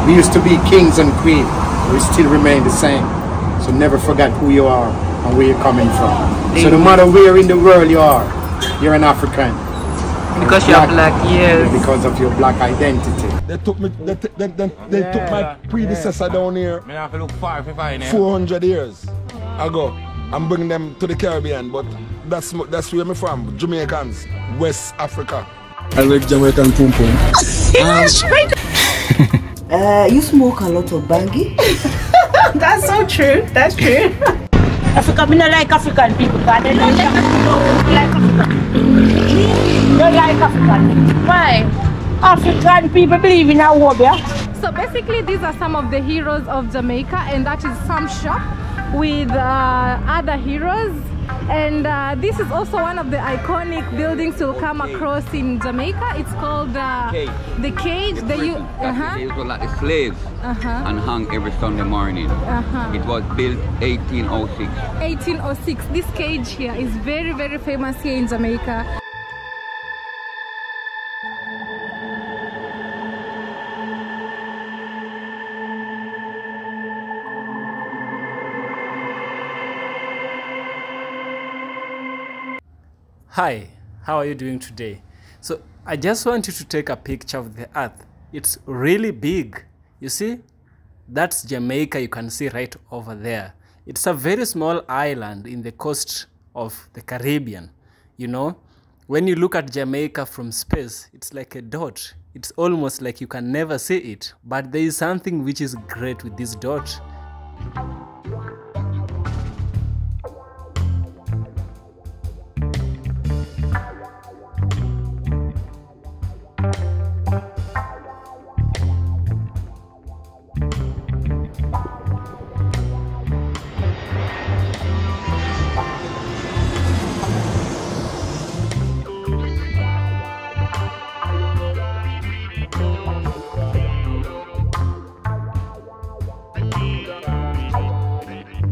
We used to be kings and queens. We still remain the same. So never forget who you are and where you're coming from. So no matter where in the world you are, you're an African. Because you're black, yes. Because of your black identity. They took me. They took my predecessor down here. 400 years ago. I'm bringing them to the Caribbean, but that's where I'm from. Jamaicans, West Africa. I like Jamaican pum pum. You smoke a lot of bangi? That's so true. That's true. Africa, me not like African people. But they don't like African. They like African. Why? African people believe in our war. So basically, these are some of the heroes of Jamaica, and that is some shop with other heroes. And this is also one of the iconic buildings you'll come across in Jamaica. It's called the Cage. They used to like the slaves and hung every Sunday morning. It was built 1806. 1806. This cage here is very, very famous here in Jamaica. Hi, how are you doing today? So I just want you to take a picture of the earth. It's really big. You see? That's Jamaica, you can see right over there. It's a very small island in the coast of the Caribbean. You know, when you look at Jamaica from space, it's like a dot. It's almost like you can never see it. But there is something which is great with this dot.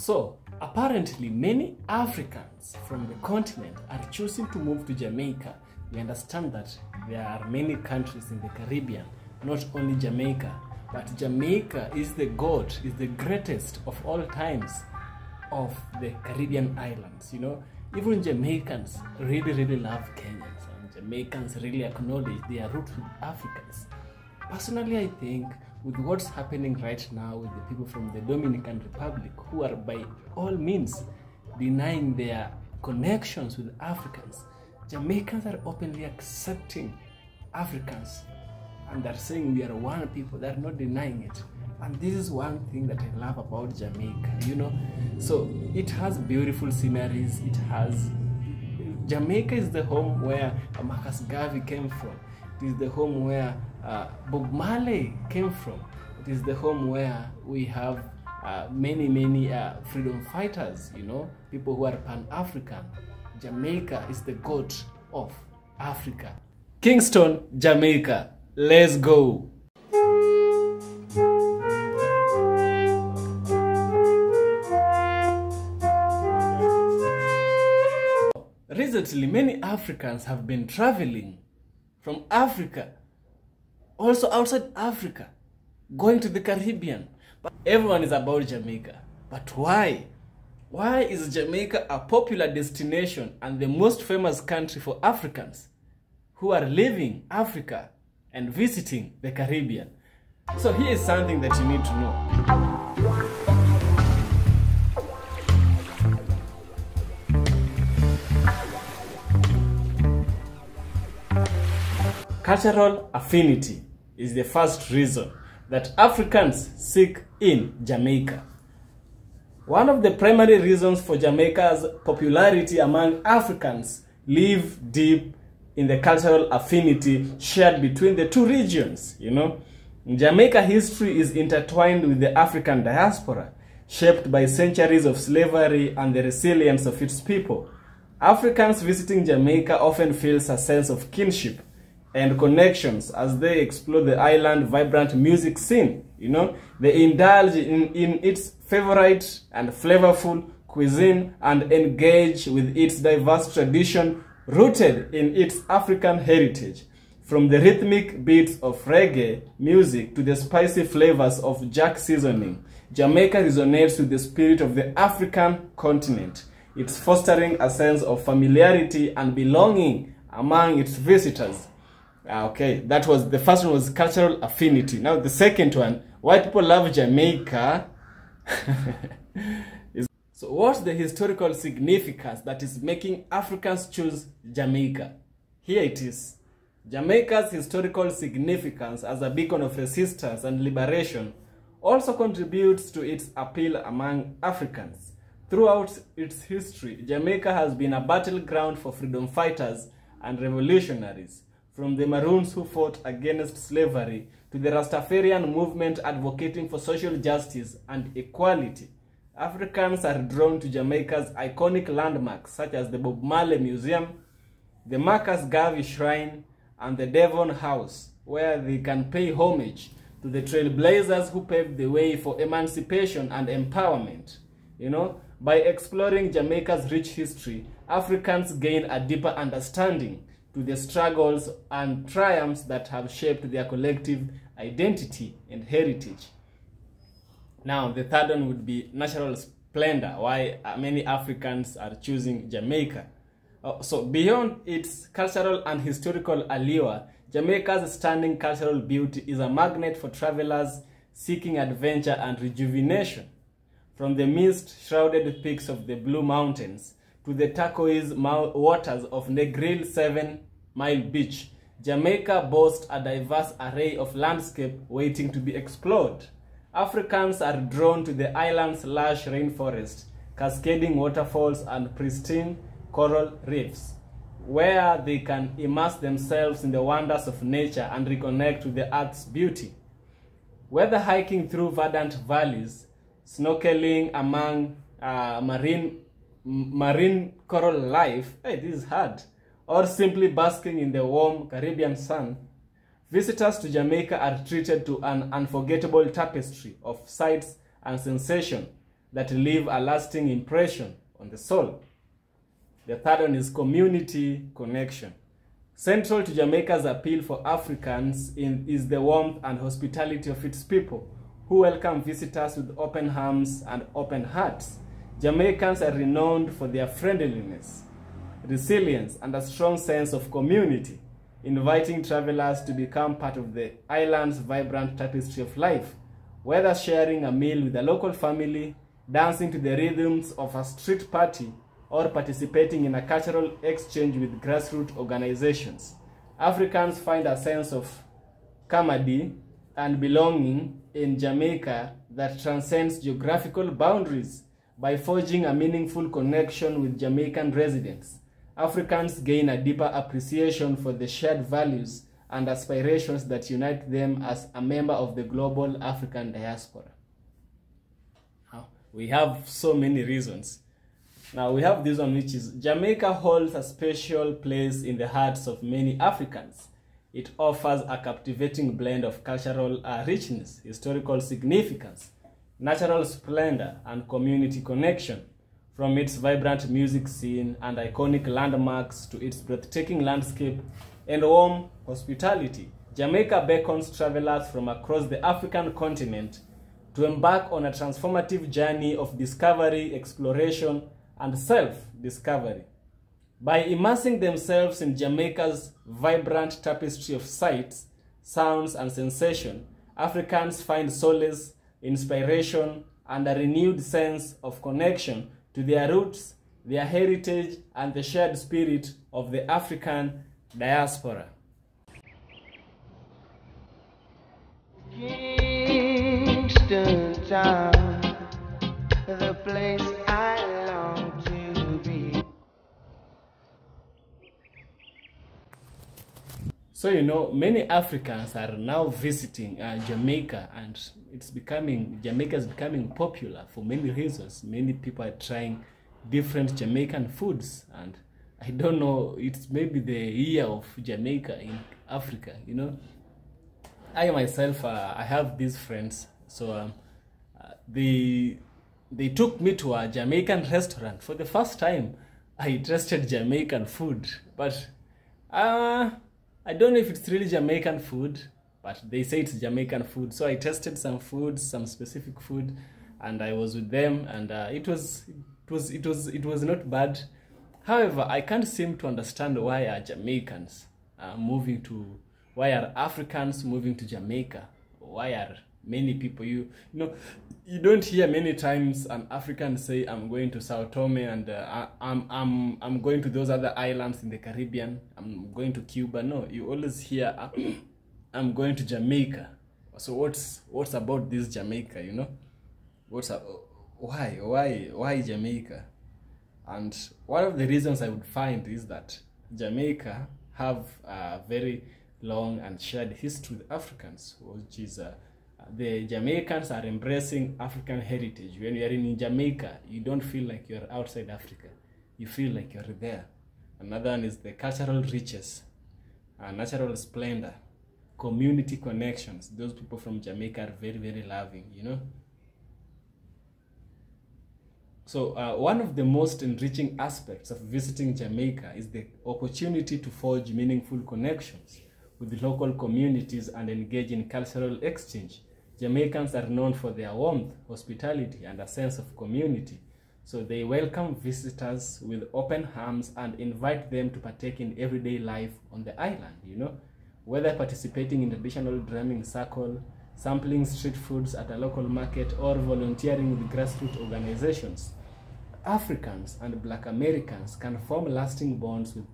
So, apparently many Africans from the continent are choosing to move to Jamaica. We understand that there are many countries in the Caribbean, not only Jamaica, but Jamaica is the god, is the greatest of all times of the Caribbean islands. You know, even Jamaicans really love Kenyans, and Jamaicans really acknowledge their roots with Africans. Personally, I think with what's happening right now with the people from the Dominican Republic, who are by all means denying their connections with Africans, Jamaicans are openly accepting Africans and they're saying we are one people. They're not denying it. And this is one thing that I love about Jamaica, you know. So it has beautiful sceneries. Jamaica is the home where Marcus Garvey came from. It is the home where Bob Marley came from. It is the home where we have many freedom fighters, you know, people who are Pan-African. Jamaica is the god of Africa. Kingston, Jamaica. Let's go. Recently, many Africans have been traveling from Africa, also outside Africa, going to the Caribbean. But everyone is about Jamaica. But why? Why is Jamaica a popular destination and the most famous country for Africans who are leaving Africa and visiting the Caribbean? So here is something that you need to know. Cultural affinity is the first reason that Africans seek in Jamaica. One of the primary reasons for Jamaica's popularity among Africans live deep in the cultural affinity shared between the two regions, you know. Jamaica history is intertwined with the African diaspora, shaped by centuries of slavery and the resilience of its people. Africans visiting Jamaica often feel a sense of kinship and connections as they explore the island's vibrant music scene. You know, they indulge in its favorite and flavorful cuisine and engage with its diverse tradition rooted in its African heritage. From the rhythmic beats of reggae music to the spicy flavors of jack seasoning, Jamaica resonates with the spirit of the African continent. It's fostering a sense of familiarity and belonging among its visitors. Okay, that was the first one, was cultural affinity. Now the second one, why people love Jamaica. So what's the historical significance that is making Africans choose Jamaica? Here it is. Jamaica's historical significance as a beacon of resistance and liberation also contributes to its appeal among Africans. Throughout its history, Jamaica has been a battleground for freedom fighters and revolutionaries, from the Maroons who fought against slavery to the Rastafarian movement advocating for social justice and equality. Africans are drawn to Jamaica's iconic landmarks such as the Bob Marley Museum, the Marcus Garvey Shrine, and the Devon House, where they can pay homage to the trailblazers who paved the way for emancipation and empowerment. You know, by exploring Jamaica's rich history, Africans gain a deeper understanding to the struggles and triumphs that have shaped their collective identity and heritage. Now, the third one would be natural splendor, why many Africans are choosing Jamaica. So beyond its cultural and historical allure, Jamaica's stunning cultural beauty is a magnet for travelers seeking adventure and rejuvenation. From the mist-shrouded peaks of the Blue Mountains to the turquoise waters of Negril 7-Mile Beach, Jamaica boasts a diverse array of landscape waiting to be explored. Africans are drawn to the island's lush rainforest, cascading waterfalls, and pristine coral reefs, where they can immerse themselves in the wonders of nature and reconnect with the earth's beauty. Whether hiking through verdant valleys, snorkeling among marine coral life, hey, this is hard, or simply basking in the warm Caribbean sun, visitors to Jamaica are treated to an unforgettable tapestry of sights and sensations that leave a lasting impression on the soul. The third one is community connection. Central to Jamaica's appeal for Africans is the warmth and hospitality of its people, who welcome visitors with open arms and open hearts. Jamaicans are renowned for their friendliness, resilience, and a strong sense of community, inviting travelers to become part of the island's vibrant tapestry of life, whether sharing a meal with a local family, dancing to the rhythms of a street party, or participating in a cultural exchange with grassroots organizations. Africans find a sense of camaraderie and belonging in Jamaica that transcends geographical boundaries. By forging a meaningful connection with Jamaican residents, Africans gain a deeper appreciation for the shared values and aspirations that unite them as a member of the global African diaspora. We have so many reasons. Now we have this one, which is Jamaica holds a special place in the hearts of many Africans. It offers a captivating blend of cultural richness, historical significance, natural splendor, and community connection. From its vibrant music scene and iconic landmarks to its breathtaking landscape and warm hospitality, Jamaica beckons travelers from across the African continent to embark on a transformative journey of discovery, exploration, and self-discovery. By immersing themselves in Jamaica's vibrant tapestry of sights, sounds, and sensation, Africans find solace, inspiration, and a renewed sense of connection to their roots, their heritage, and the shared spirit of the African diaspora. Kingston Town, the place I long to be. So, you know, many Africans are now visiting Jamaica, and Jamaica is becoming popular for many reasons. Many people are trying different Jamaican foods, and I don't know, it's maybe the year of Jamaica in Africa, you know. I myself, I have these friends, so they took me to a Jamaican restaurant. For the first time, I tasted Jamaican food, but I I don't know if it's really Jamaican food, but they say it's Jamaican food. So I tested some food, some specific food, and I was with them, and it was not bad. However, I can't seem to understand why are Jamaicans moving to, why are Africans moving to Jamaica? Why are many people, you know, you don't hear many times an African say, I'm going to Sao Tome, and I'm going to those other islands in the Caribbean, I'm going to Cuba. No, you always hear, I'm going to Jamaica. So what's about this Jamaica, you know? Why Jamaica? And one of the reasons I would find is that Jamaica have a very long and shared history with Africans, which is the Jamaicans are embracing African heritage. When you are in Jamaica, you don't feel like you're outside Africa. You feel like you're there. Another one is the cultural riches, natural splendor, community connections. Those people from Jamaica are very, very loving, you know. So one of the most enriching aspects of visiting Jamaica is the opportunity to forge meaningful connections with the local communities and engage in cultural exchange. Jamaicans are known for their warmth, hospitality, and a sense of community. So they welcome visitors with open arms and invite them to partake in everyday life on the island, you know. Whether participating in traditional drumming circle, sampling street foods at a local market, or volunteering with grassroots organizations, Africans and Black Americans can form lasting bonds with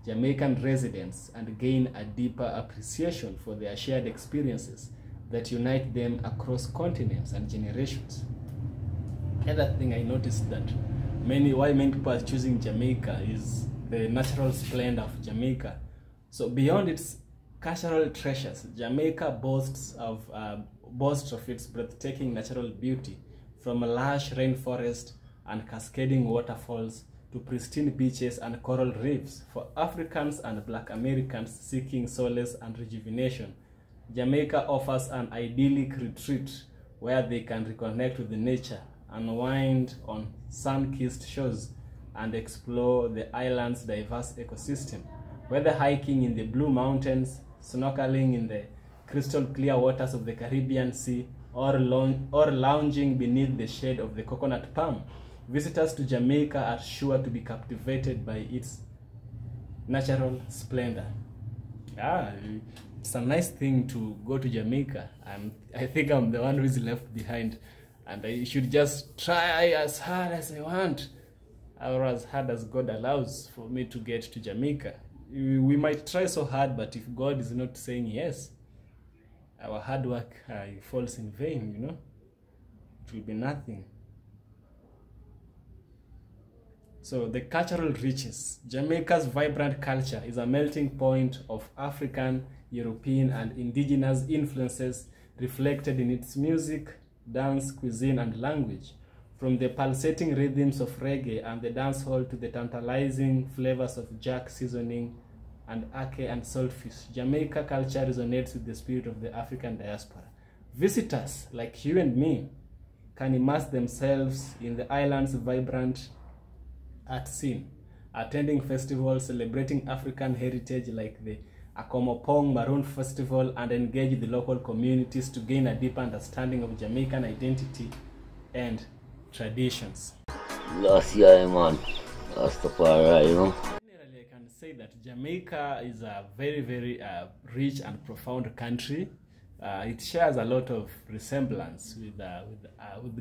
Jamaican residents and gain a deeper appreciation for their shared experiences that unite them across continents and generations. Another thing I noticed that why many people are choosing Jamaica is the natural splendor of Jamaica. So beyond its cultural treasures, Jamaica boasts of its breathtaking natural beauty, from a lush rainforest and cascading waterfalls to pristine beaches and coral reefs. For Africans and Black Americans seeking solace and rejuvenation, Jamaica offers an idyllic retreat where they can reconnect with nature, unwind on sun-kissed shores, and explore the island's diverse ecosystem. Whether hiking in the Blue Mountains, snorkeling in the crystal clear waters of the Caribbean Sea, or lounging beneath the shade of the coconut palm, visitors to Jamaica are sure to be captivated by its natural splendor. It's a nice thing to go to Jamaica, and I think I'm the one who is left behind, and I should just try as hard as I want, or as hard as God allows for me to get to Jamaica. We might try so hard, but if God is not saying yes, our hard work falls in vain, you know. It will be nothing. So the cultural riches. Jamaica's vibrant culture is a melting point of African, European, and indigenous influences reflected in its music, dance, cuisine, and language. From the pulsating rhythms of reggae and the dancehall to the tantalizing flavors of jack seasoning and ake and saltfish, Jamaica culture resonates with the spirit of the African diaspora. Visitors like you and me can immerse themselves in the island's vibrant art scene, attending festivals celebrating African heritage like the Akomopong Maroon Festival, and engage the local communities to gain a deeper understanding of Jamaican identity and traditions. Last year, man, Rastafari, you know. Generally, I can say that Jamaica is a very, very rich and profound country. It shares a lot of resemblance with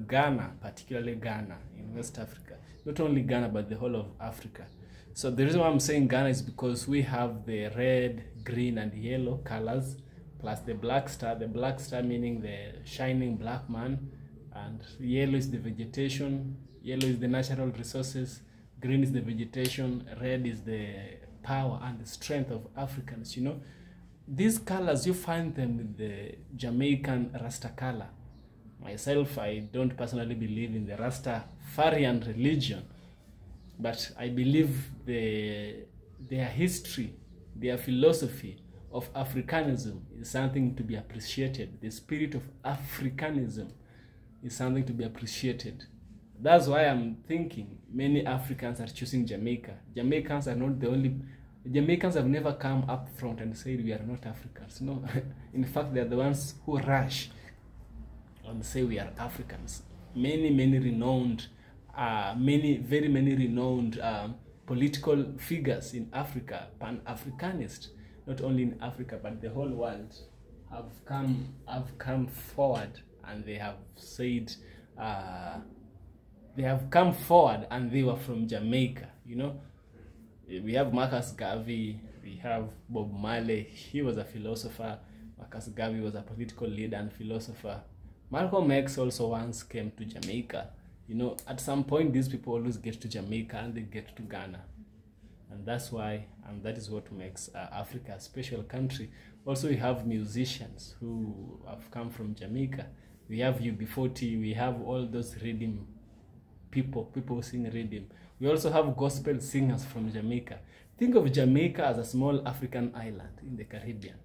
Ghana, particularly Ghana in West Africa. Not only Ghana, but the whole of Africa. So the reason why I'm saying Ghana is because we have the red, green, and yellow colors, plus the black star meaning the shining black man, and yellow is the vegetation, yellow is the natural resources, green is the vegetation, red is the power and the strength of Africans, you know. These colors, you find them with the Jamaican Rasta color. Myself, I don't personally believe in the Rastafarian religion, but I believe their history, their philosophy of Africanism is something to be appreciated. The spirit of Africanism is something to be appreciated. That's why I'm thinking many Africans are choosing Jamaica. Jamaicans are not the only The Jamaicans have never come up front and said we are not Africans. No, in fact, they are the ones who rush and say we are Africans. Many renowned, very many renowned political figures in Africa, Pan-Africanist, not only in Africa but the whole world, have come forward, and they have said they have come forward and they were from Jamaica. You know, we have Marcus Garvey, we have Bob Marley. He was a philosopher. Marcus Garvey was a political leader and philosopher. Malcolm X also once came to Jamaica. You know, at some point these people always get to Jamaica and they get to Ghana, and that's why, and that is what makes Africa a special country. Also, we have musicians who have come from Jamaica. We have UB40, we have all those rhythm people who sing rhythm. We also have gospel singers from Jamaica. Think of Jamaica as a small African island in the Caribbean.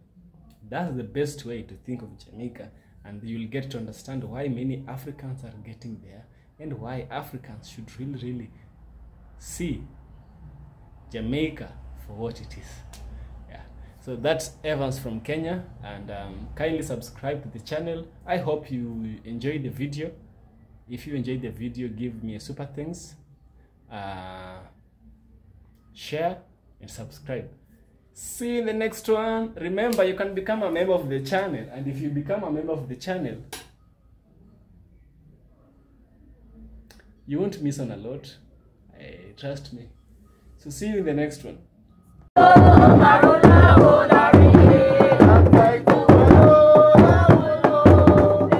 That's the best way to think of Jamaica, and you'll get to understand why many Africans are getting there and why Africans should really see Jamaica for what it is. Yeah. So that's Evans from Kenya, and kindly subscribe to the channel. I hope you enjoyed the video. If you enjoyed the video, give me a super thanks, share and subscribe. See you in the next one. Remember, you can become a member of the channel, and if you become a member of the channel, you won't miss on a lot. Trust me. So see you in the next one.